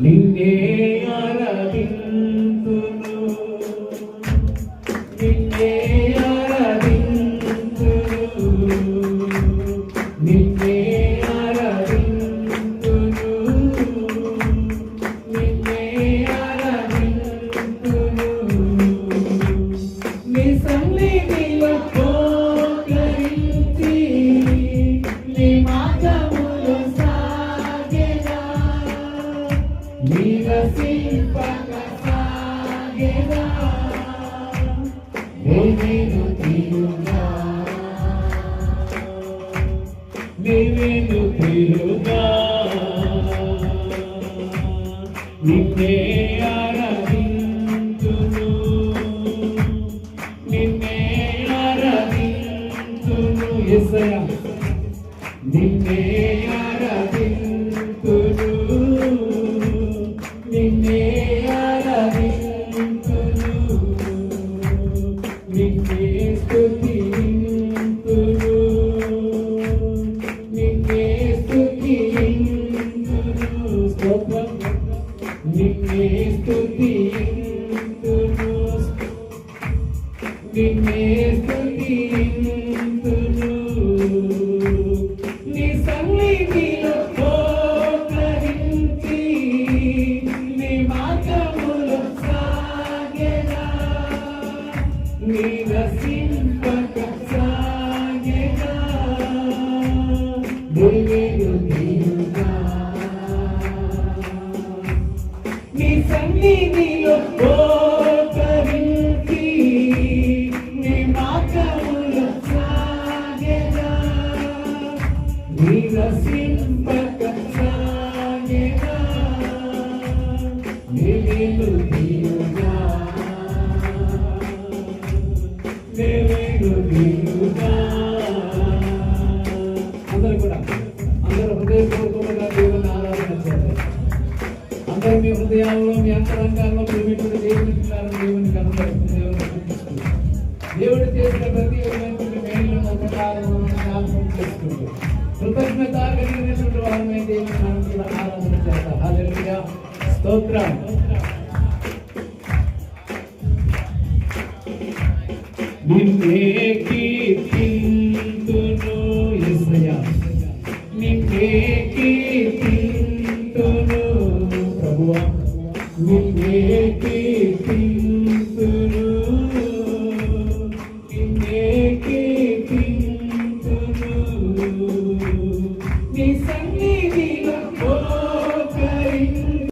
నిన్నే ఆరాధింతును నిన్నే ఆరాధింతును నిన్నే ఆరాధింతును నిన్నే ఆరాధింతును నీ సన్నిధిలో పోకరించి నీ మార్గములో సాగెదా నీరసింపక సాగెదా నీవేను తీరుగా నీవేను తీరుగా నిన్నే ఆరాధింతును నిన్నే ఆరాధింతును యేసయ్యా నిన్నే ఆరాధింతును నిన్నే ఆరాధింతును నిన్నే స్తుతింతును నిన్నే స్తుతింతును స్తోత్రం నిన్నే స్తుతింతును నిన్నే స్తుతింతును నీ సన్నిధిలో పోకరించి నీ మార్గములో సాగెదా నీరసింపక సాగెదా నీవేను తీరుగా నీ సన్నిధిలో పోకరించి నీ మార్గములో సాగెదా నీరసింపక సాగెదా నీవేను తీరుగా నీవేను తీరుగా అందరూ కూడా అందరూ హృదయపూర్వకంగా దేవుని ఆరాధన చేయాలి. అందరూ మీ హృదయాల్లో మీ అంతరంగాల్లో ప్రేమికుడు దేవుని దేవుని కనపడుతుంది దేవుడు చేసిన ప్రతి ఒక్కరి మేలును ఉపకారములను జ్ఞాపకం చేసుకుంటూ కృతజ్ఞత కలిగినటువంటి వారమే దేవుని మనం కూడా ఆరాధన చేద్దాం. హల్లెలూయా స్తోత్రం. నిన్నే కీర్తింతును యేసయ్యా నిన్నే కీర్తింతును ప్రభువా నిన్నే కీర్తింతును